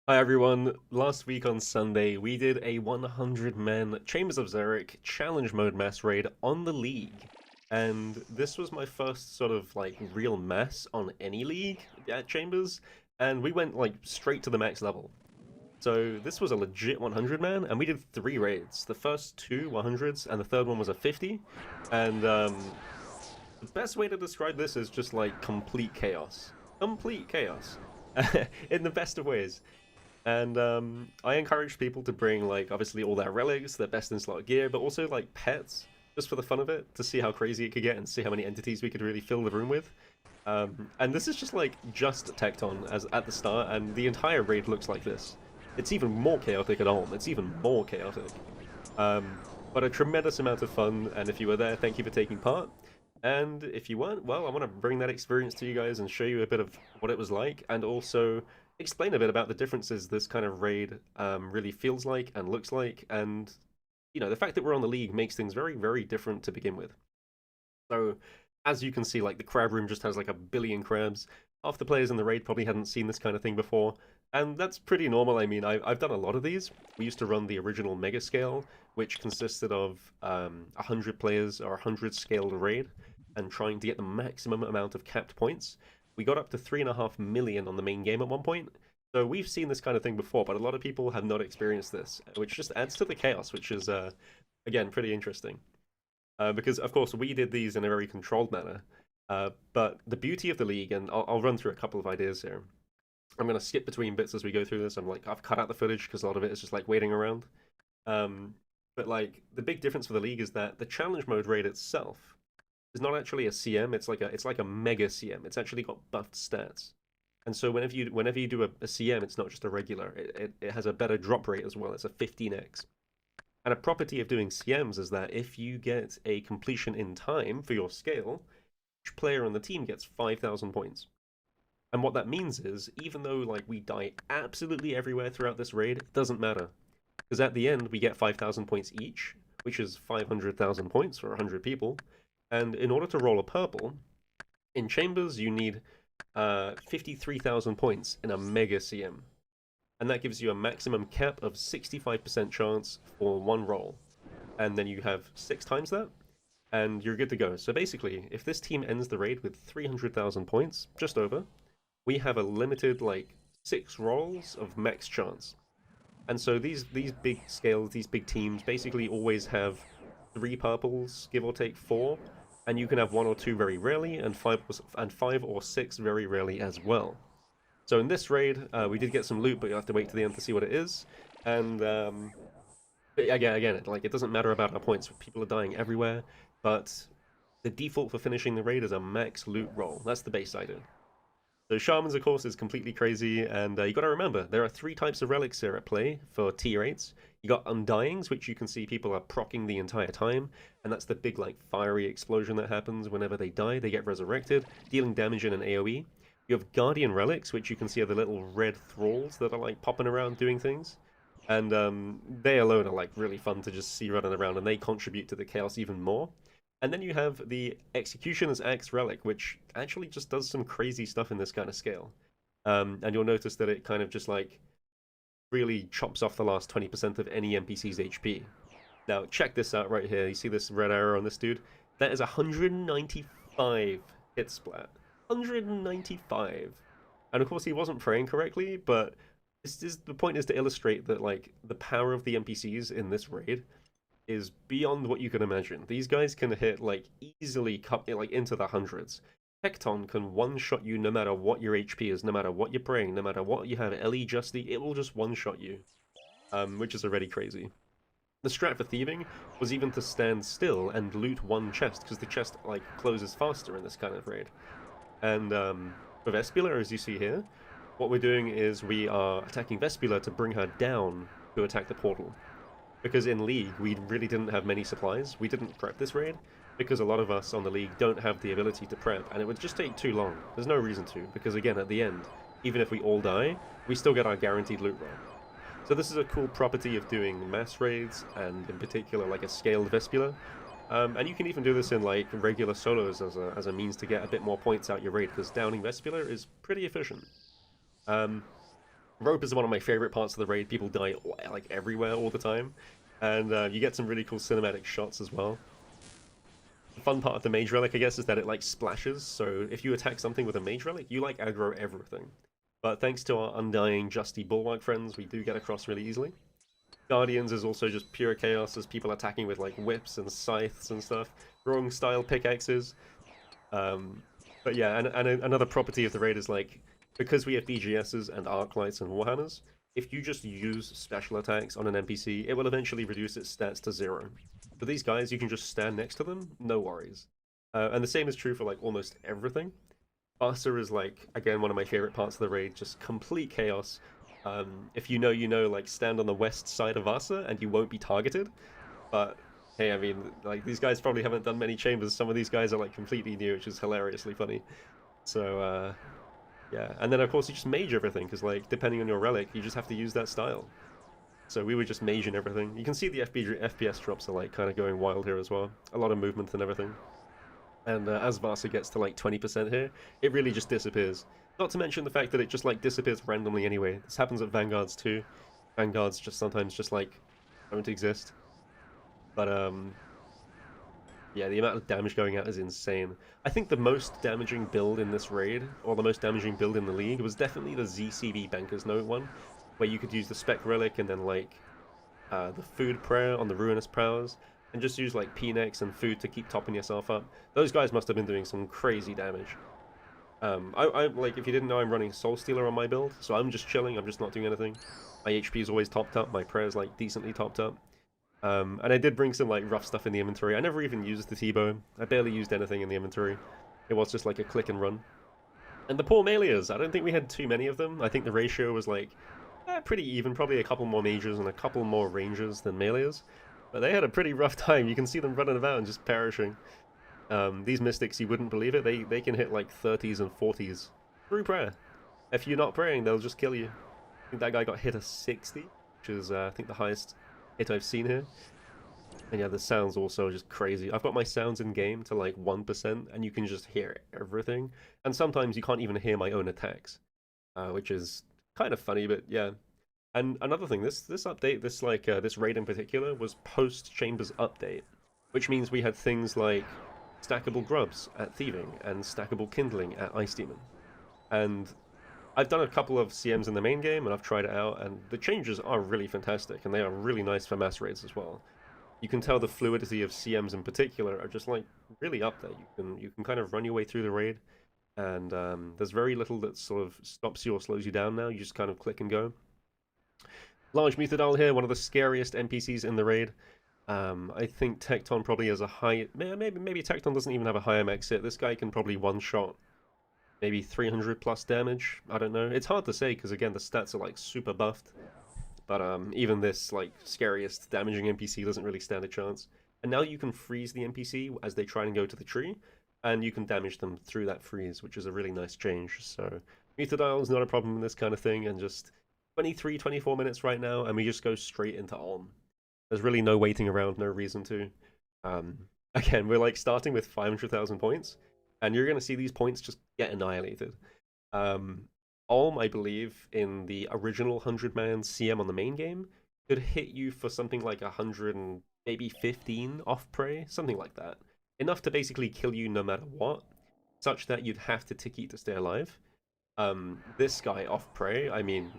Hi everyone, last week on Sunday we did a 100-man Chambers of Xeric challenge mode mass raid on the League. And this was my first sort of like real mass on any league at Chambers, and we went like straight to the max level. So this was a legit 100-man, and we did 3 raids. The first two 100s, and the third one was a 50. And the best way to describe this is just like complete chaos. Complete chaos. In the best of ways. And I encouraged people to bring, like, obviously all their relics, their best in slot gear, but also, like, pets, just for the fun of it, to see how crazy it could get and see how many entities we could really fill the room with. And this is just, like, just Tecton as at the start, and the entire raid looks like this. It's even more chaotic at home. It's even more chaotic. But a tremendous amount of fun, and if you were there, thank you for taking part. And if you weren't, well, I want to bring that experience to you guys and show you a bit of what it was like, and also explain a bit about the differences this kind of raid really feels like and looks like, and the fact that we're on the League makes things very, very different to begin with. So, as you can see, like the crab room just has like a billion crabs. Half the players in the raid probably hadn't seen this kind of thing before, and that's pretty normal. I mean, I've done a lot of these. We used to run the original mega scale, which consisted of 100 players or 100 scaled raid, and trying to get the maximum amount of capped points. We got up to 3.5 million on the main game at one point. So we've seen this kind of thing before, but a lot of people have not experienced this, which just adds to the chaos, which is, again, pretty interesting. Because, of course, we did these in a very controlled manner. But the beauty of the League, and I'll run through a couple of ideas here. I'm going to skip between bits as we go through this. I've cut out the footage because a lot of it is just like waiting around. But like the big difference for the League is that the challenge mode raid itself is not actually a CM. It's like a mega CM. It's actually got buffed stats. And so whenever you do a CM, it's not just a regular. It has a better drop rate as well. It's a 15x. And a property of doing CMs is that if you get a completion in time for your scale, each player on the team gets 5,000 points. And what that means is, even though like we die absolutely everywhere throughout this raid, it doesn't matter. Because at the end, we get 5,000 points each, which is 500,000 points for 100 people. And in order to roll a purple, in Chambers, you need 53,000 points in a Mega CM. And that gives you a maximum cap of 65% chance for one roll. And then you have 6 times that, and you're good to go. So basically, if this team ends the raid with 300,000 points, just over, we have a limited, like, 6 rolls of max chance. And so these big scales, these big teams, basically always have 3 purples, give or take 4, and you can have 1 or 2 very rarely, and 5 or 6 very rarely as well. So in this raid, we did get some loot, but you'll have to wait to the end to see what it is. And again, it doesn't matter about our points. People are dying everywhere, but the default for finishing the raid is a max loot roll. That's the base idea. So Shamans, of course, is completely crazy, and you got to remember, there are 3 types of relics here at play for tier 8s. You got Undyings, which you can see people are proccing the entire time, and that's the big, like, fiery explosion that happens whenever they die. They get resurrected, dealing damage in an AoE. You have Guardian Relics, which you can see are the little red thralls that are, like, popping around doing things. And they alone are, like, really fun to just see running around, and they contribute to the chaos even more. And then you have the Executioner's Axe Relic, which actually just does some crazy stuff in this kind of scale. And you'll notice that it kind of just like really chops off the last 20% of any NPC's HP. Now, check this out right here. You see this red arrow on this dude? That is 195 hit splat. 195. And of course, he wasn't praying correctly, but the point is to illustrate that like the power of the NPCs in this raid is beyond what you can imagine. These guys can hit like easily like into the hundreds. Tecton can one-shot you no matter what your HP is, no matter what you're praying, no matter what you have LE Justy, it will just one-shot you, which is already crazy. The strat for thieving was even to stand still and loot one chest, because the chest like closes faster in this kind of raid. And for Vespula, as you see here, what we're doing is we are attacking Vespula to bring her down to attack the portal. Because in League, we really didn't have many supplies. We didn't prep this raid, because a lot of us on the League don't have the ability to prep, and it would just take too long. There's no reason to, because again, at the end, even if we all die, we still get our guaranteed loot roll. So this is a cool property of doing mass raids, and in particular, like a scaled Vespula. And you can even do this in like regular solos as a means to get a bit more points out your raid, because downing Vespula is pretty efficient. Rope is one of my favorite parts of the raid. People die like everywhere all the time, and you get some really cool cinematic shots as well. The fun part of the Mage Relic, I guess, is that it like splashes, so if you attack something with a Mage Relic, you like aggro everything. But thanks to our undying Justy Bulwark friends, we do get across really easily. Guardians is also just pure chaos as people attacking with like whips and scythes and stuff. Wrong style pickaxes. But yeah, and another property of the raid is like, because we have BGSs and Arclights and Warhammers, if you just use special attacks on an NPC, it will eventually reduce its stats to 0. For these guys, you can just stand next to them, no worries. And the same is true for like almost everything. Vasa is like, again, one of my favorite parts of the raid, just complete chaos. If you know, like stand on the west side of Vasa and you won't be targeted. But hey, I mean, like these guys probably haven't done many chambers. Some of these guys are like completely new, which is hilariously funny. So yeah, and then of course you just mage everything, because like depending on your relic, you just have to use that style. So we were just maging everything. You can see the FPS drops are like kind of going wild here as well. A lot of movement and everything. And as Vasa gets to like 20% here, it really just disappears. Not to mention the fact that it just like disappears randomly anyway. This happens at Vanguards too. Vanguards just sometimes just like don't exist. But yeah, the amount of damage going out is insane. I think the most damaging build in this raid, or the most damaging build in the league, was definitely the ZCB Banker's Note one, where you could use the Spec Relic and then like the Food Prayer on the Ruinous Prowess, and just use like P-Nex and food to keep topping yourself up. Those guys must have been doing some crazy damage. I like, if you didn't know, I'm running Soul Stealer on my build, so I'm just chilling, I'm just not doing anything. My HP is always topped up, my prayer's like decently topped up. And I did bring some like rough stuff in the inventory. I never even used the T-Bow. I barely used anything in the inventory. It was just like a click and run. And the poor Meleas, I don't think we had too many of them. I think the ratio was like pretty even, probably a couple more mages and a couple more rangers than Meleas. But they had a pretty rough time. You can see them running about and just perishing. These mystics, you wouldn't believe it, they can hit like 30s and 40s through prayer. If you're not praying, they'll just kill you. I think that guy got hit a 60, which is I think the highest hit I've seen here. And yeah, the sounds also are just crazy. I've got my sounds in game to like 1%, and you can just hear everything. And sometimes you can't even hear my own attacks, which is kind of funny, but yeah. And another thing, this update, this raid in particular, was post-Chambers update, which means we had things like stackable grubs at Thieving and stackable kindling at Ice Demon. And I've done a couple of CMs in the main game, and I've tried it out, and the changes are really fantastic, and they are really nice for mass raids as well. You can tell the fluidity of CMs in particular are just like really up there. You can kind of run your way through the raid, and there's very little that sort of stops you or slows you down now. You just kind of click and go. Large Muthadal here, one of the scariest NPCs in the raid. I think Tecton probably has a high... Maybe Tecton doesn't even have a higher max hit. This guy can probably one-shot maybe 300 plus damage. I don't know. It's hard to say because, again, the stats are like super buffed. But even this like scariest damaging NPC doesn't really stand a chance. And now you can freeze the NPC as they try and go to the tree, and you can damage them through that freeze, which is a really nice change. So Muthadal is not a problem in this kind of thing, and just 23, 24 minutes right now, and we just go straight into Ulm. There's really no waiting around, no reason to. Again, we're like starting with 500,000 points, and you're going to see these points just get annihilated. Ulm, I believe, in the original 100-man CM on the main game, could hit you for something like 100 and maybe 15 off prey, something like that. Enough to basically kill you no matter what, such that you'd have to tick eat to stay alive. This guy off prey, I mean,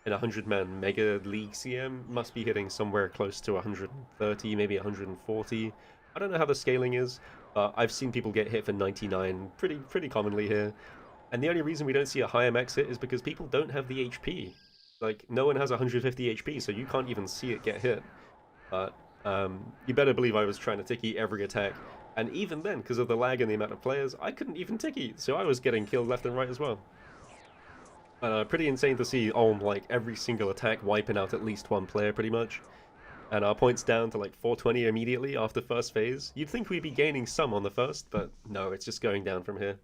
in a 100-man Mega League CM, must be hitting somewhere close to 130, maybe 140. I don't know how the scaling is, but I've seen people get hit for 99 pretty commonly here. And the only reason we don't see a higher max hit is because people don't have the HP. Like, no one has 150 HP, so you can't even see it get hit. But you better believe I was trying to tick-eat every attack. And even then, because of the lag and the amount of players, I couldn't even tick-eat, so I was getting killed left and right as well. Pretty insane to see Ulm, like, every single attack wiping out at least one player, pretty much. And our points down to, like, 420 immediately after first phase. You'd think we'd be gaining some on the first, but no, it's just going down from here.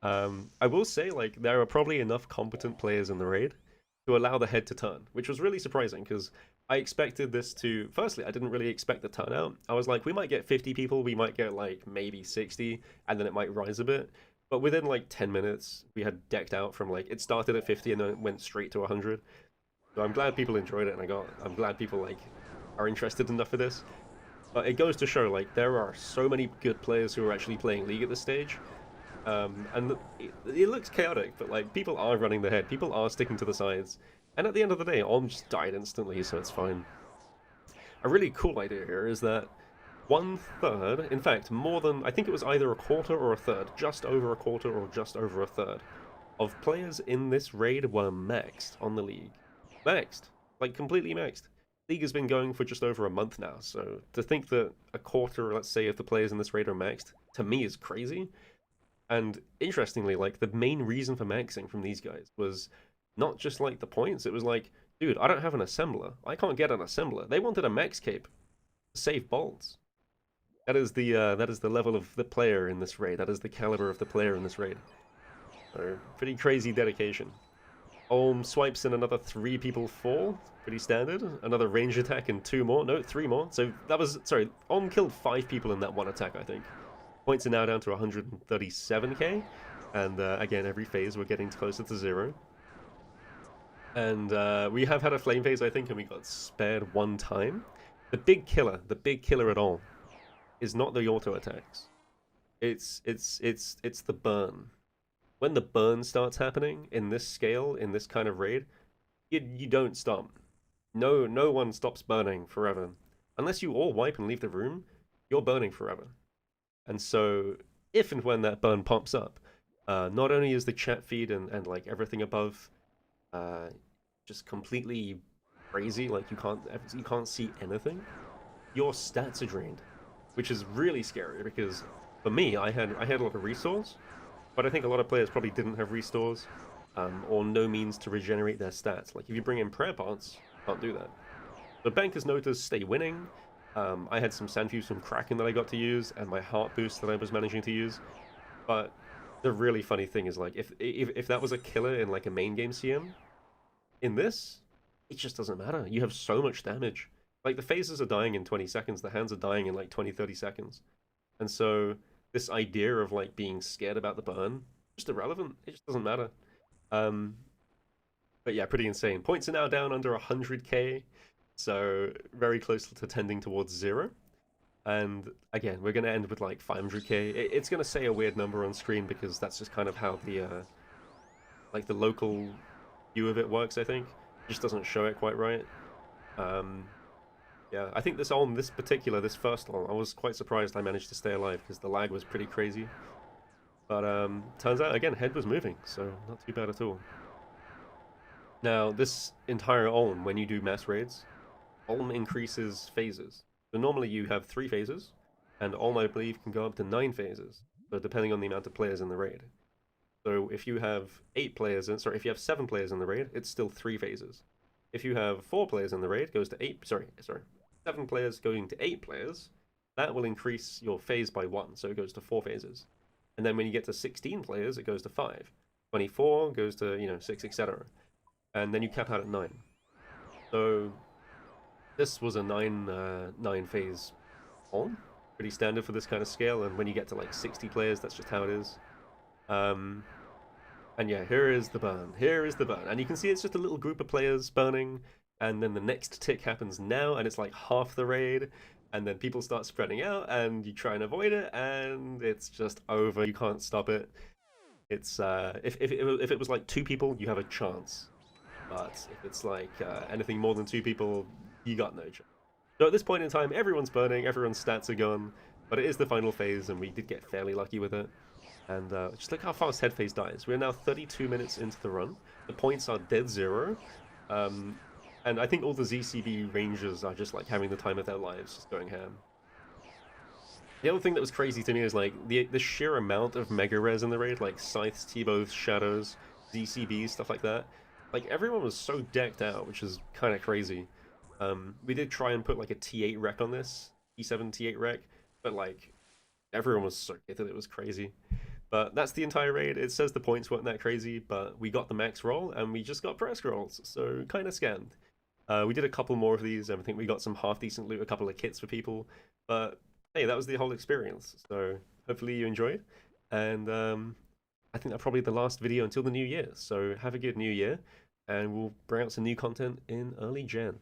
I will say, like, there are probably enough competent players in the raid to allow the head to turn, which was really surprising, because I expected this to... Firstly, I didn't really expect the turnout. I was like, we might get 50 people, we might get, like, maybe 60, and then it might rise a bit. But within like 10 minutes, we had decked out from like, it started at 50 and then it went straight to 100. So I'm glad people enjoyed it, and I'm glad people like are interested enough for this. But it goes to show like there are so many good players who are actually playing League at this stage. And it looks chaotic, but like people are running the head, people are sticking to the sides. And at the end of the day, Olm just died instantly, so it's fine. A really cool idea here is that 1/3, in fact, more than, I think it was either a quarter or a third, just over a quarter or just over a third, of players in this raid were maxed on the League. Maxed. Like, completely maxed. League has been going for just over a month now, so to think that a quarter, let's say, of the players in this raid are maxed, to me is crazy. And interestingly, like, the main reason for maxing from these guys was not just, like, the points, it was like, dude, I don't have an assembler. I can't get an assembler. They wanted a max cape to save bolts. That is the level of the player in this raid. That is the caliber of the player in this raid. So, pretty crazy dedication. Olm swipes in another 3 people fall. Pretty standard. Another range attack and 2 more. No, 3 more. So that was, sorry, Olm killed 5 people in that one attack, I think. Points are now down to 137k. And again, every phase we're getting closer to 0. And we have had a flame phase, I think, and we got spared 1 time. The big killer at all, is not the auto attacks. It's the burn. When the burn starts happening in this scale, in this kind of raid, you don't stop. No one stops burning forever. Unless you all wipe and leave the room, you're burning forever. And so, if and when that burn pops up, not only is the chat feed and like everything above just completely crazy, like you can't see anything, your stats are drained, which is really scary because for me, I had a lot of restores, but I think a lot of players probably didn't have restores or no means to regenerate their stats. Like if you bring in prayer parts, can't do that. But Banker's Notas stay winning. I had some Sandfuse from Kraken that I got to use, and my heart boost that I was managing to use. But the really funny thing is, like, if that was a killer in like a main game CM, in this, it just doesn't matter. You have so much damage. Like the phases are dying in 20 seconds, the hands are dying in like 20-30 seconds. And so this idea of like being scared about the burn, just irrelevant. It just doesn't matter. But yeah, pretty insane. Points are now down under 100k, so very close to tending towards 0. And again, we're going to end with like 500k. It's going to say a weird number on screen because that's just kind of how the like the local view of it works, I think. It just doesn't show it quite right. Yeah, I think this first one, I was quite surprised I managed to stay alive because the lag was pretty crazy. But turns out, again, head was moving, so not too bad at all. Now, this entire Olm, when you do mass raids, Olm increases phases. So normally you have 3 phases, and Olm, I believe, can go up to 9 phases, so depending on the amount of players in the raid. So if you have 7 players in the raid, it's still 3 phases. If you have 4 players in the raid, it goes to 7 players going to 8 players, that will increase your phase by 1, so it goes to 4 phases. And then when you get to 16 players, it goes to 5. 24 goes to, 6, etc. And then you cap out at 9. So this was a 9 phase Olm. Pretty standard for this kind of scale, and when you get to like 60 players, that's just how it is. And yeah, here is the burn. And you can see it's just a little group of players burning, and then the next tick happens now, and it's like half the raid, and then people start spreading out, and you try and avoid it, and it's just over. You can't stop it. It's if it was like 2 people, you have a chance, but if it's like anything more than 2 people, you got no chance. So at this point in time, everyone's burning, everyone's stats are gone, but it is the final phase, and we did get fairly lucky with it. And just look how fast head phase dies. We're now 32 minutes into the run. The points are dead 0. And I think all the ZCB rangers are just like having the time of their lives, just going ham. The other thing that was crazy to me is like the sheer amount of mega res in the raid, like scythes, T-bows, shadows, ZCBs, stuff like that. Like everyone was so decked out, which is kind of crazy. We did try and put like a T8 rec on this, T7 T8 rec, but like everyone was so gifted, it was crazy. But that's the entire raid. It says the points weren't that crazy, but we got the max roll, and we just got press rolls, so kind of scammed. We did a couple more of these, and I think we got some half-decent loot, a couple of kits for people. But hey, that was the whole experience, so hopefully you enjoyed. And I think that's probably the last video until the new year. So have a good new year, and we'll bring out some new content in early Jan.